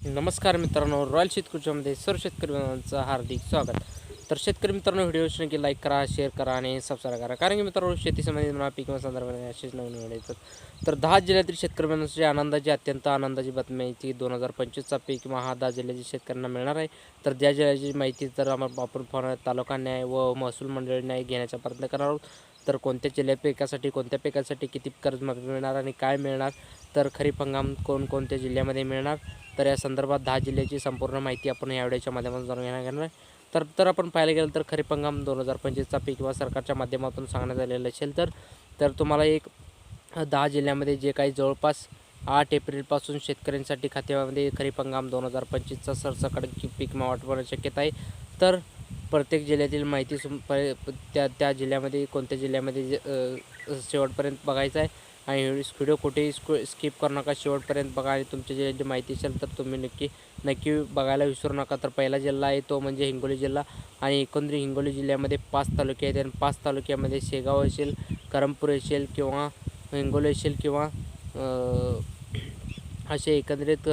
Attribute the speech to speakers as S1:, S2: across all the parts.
S1: नमस्कार मित्रांनो, रॉयल शेतकरीमध्ये सर्व शेतकरी मित्रांचं हार्दिक स्वागत. तर शेतकरी मित्रांनो, व्हिडिओ की लाईक करा, शेअर करा आणि सबस्क्राईब करा. कारण की मित्रांनो, शेती संबंधित म्हणा पीक संदर्भाने असेच नवीन व्हिडिओ येतात. तर 10 जिल्ह्यातील शेतकरी मित्रांची आनंदाची अत्यंत आनंदाची बातमी आहे की 2025चा पीक विमा हा 10 जिल्ह्यातील शेतकऱ्यांना मिळणार आहे. तर त्या जिल्ह्याची माहिती तर आपण तालुका न्याय व महसूल मंडळ न्याय घेण्याचा प्रयत्न करणार आहोत. तर कोणत्या कोणत्या पिकासाठी किती कर्ज मिळणार आणि काय मिळणार, तर खरीप हंगाम कोणकोणत्या जिल्ह्यामध्ये मिळणार, तर या संदर्भात 10 जिल्ह्याची संपूर्ण माहिती आपण या व्हिडिओच्या माध्यमातून जाणून घेणार आहे. तर आपण पाहायला गेलं तर खरीप हंगाम 2025चा पीक किंवा सरकारच्या माध्यमातून सांगण्यात आलेलं असेल तर तुम्हाला एक 10 जिल्ह्यामध्ये जे काही जवळपास 8 एप्रिलपासून शेतकऱ्यांसाठी खात्यामध्ये खरीप हंगाम 2025चा सरसकट पीक विमा वाटपाची शक्यता आहे. तर प्रत्येक जिल्ह्यातील माहिती त्या जिल्ह्यामध्ये कोणत्या जिल्ह्यामध्ये शेवटपर्यंत बघायचं आहे. आणि व्हिडिओ कुठेही स्किप करू नका, शेवटपर्यंत बघा. आणि तुमच्या जिल्ह्याची माहिती असेल तर तुम्ही नक्की बघायला विसरू नका. तर पहिला जिल्हा आहे तो म्हणजे हिंगोली जिल्हा. आणि एकंदरीत हिंगोली जिल्ह्यामध्ये 5 तालुके आहेत आणि 5 तालुक्यामध्ये शेगाव असेल, करमपूर असेल किंवा हिंगोली असेल किंवा असे एकंदरीत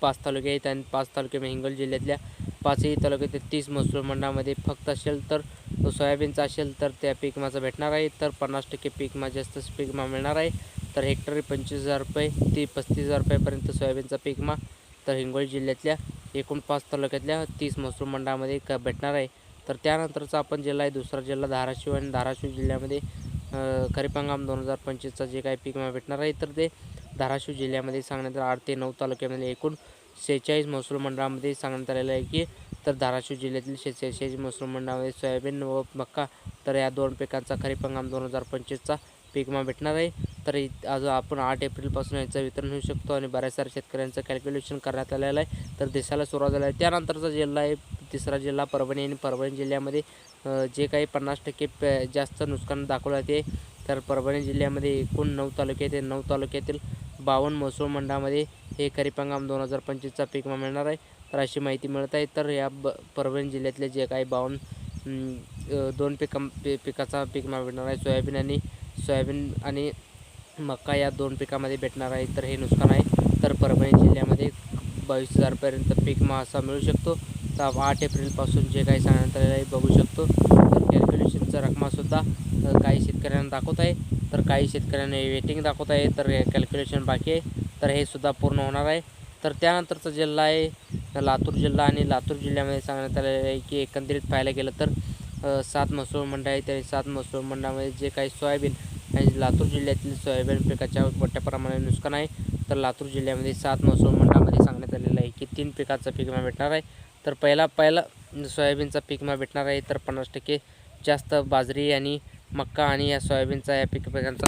S1: 5 तालुके आहेत. आणि 5 तालुक्यामध्ये हिंगोली जिल्ह्यातल्या 5ही तालुक्यात 30 महसूल मंडळामध्ये फक्त असेल तर सोयाबीनचा असेल तर त्या पीक विमाचा भेटणार आहे. तर 50% पीक विमा जास्त पीक विमा मिळणार आहे. तर हेक्टरी 25,000 रुपये ते 35,000 रुपयापर्यंत सोयाबीनचा पीक विमा तर हिंगोली जिल्ह्यातल्या एकूण 5 तालुक्यातल्या 30 महसूल मंडळामध्ये भेटणार आहे. तर त्यानंतरचा आपण जिल्हा आहे दुसरा जिल्हा धाराशिव. आणि धाराशिव जिल्ह्यामध्ये खरीप हंगाम 2025चा जे काही पीक विमा भेटणार आहे तर ते धाराशिव जिल्ह्यामध्ये सांगण्यात 8 ते 9 तालुक्यामध्ये एकूण 46 महसूल मंडळामध्ये सांगण्यात आलेलं आहे की तर धाराशिव जिल्ह्यातील 46 महसूल मंडळामध्ये सोयाबीन व मक्का तर या दोन पिकांचा खरीप हंगाम 2025चा पीक विमा भेटणार आहे. तर आज आपण 8 एप्रिलपासून याचं वितरण होऊ शकतो आणि बऱ्याच साऱ्या शेतकऱ्यांचं कॅल्क्युलेशन करण्यात आलेलं आहे. तर दिसायला सुरुवात झाली आहे. त्यानंतरचा जिल्हा आहे तिसरा जिल्हा परभणी. आणि परभणी जिल्ह्यामध्ये जे काही 50% जास्त नुकसान दाखवलं ते तर परभणी जिल्ह्यामध्ये एकूण 9 तालुके ते 9 तालुक्यातील 52 महसूल मंडळामध्ये हे खरीप हंगाम 2025चा पीक विमा मिळणार आहे. तर अशी माहिती मिळत आहे. तर या परभणी जिल्ह्यातले जे काही 52 दोन पिकाचा पीक विमा भेटणार आहे. सोयाबीन आणि मक्का या 2 पिकामध्ये भेटणार आहे. तर हे नुकसान आहे. तर परभणी जिल्ह्यामध्ये 22,000 रुपयापर्यंत पीक विमा असा मिळू शकतो. तर 8 एप्रिलपासून जे काही सांगण्यात आलेलं आहे बघू शकतो. तर कॅल्क्युलेशनचा रकमासुद्धा काही शेतकऱ्यांना दाखवत आहे. तर काही शेतकऱ्यांना वेटिंग दाखवत आहे. तर कॅल्क्युलेशन बाकी आहे. तर हे सुद्धा पूर्ण होणार आहे. तर त्यानंतरचा जिल्हा आहे लातूर जिल्हा. आणि लातूर जिल्ह्यामध्ये सांगण्यात आलेलं आहे की एकंदरीत पाहायला गेलं तर 7 महसूल मंडळ आहेत. आणि 7 महसूल मंडळामध्ये जे काही सोयाबीन आणि लातूर जिल्ह्यातील सोयाबीन पिकाच्या मोठ्या प्रमाणात नुकसान आहे. तर लातूर जिल्ह्यामध्ये 7 महसूल मंडळामध्ये सांगण्यात आलेलं आहे की 3 पिकाचा पीक विमा भेटणार आहे. तर पहिला सोयाबीनचा पीक विमा भेटणार आहे. तर 50% जास्त बाजरी आणि मक्का आणि या सोयाबीनचा या पिकांचा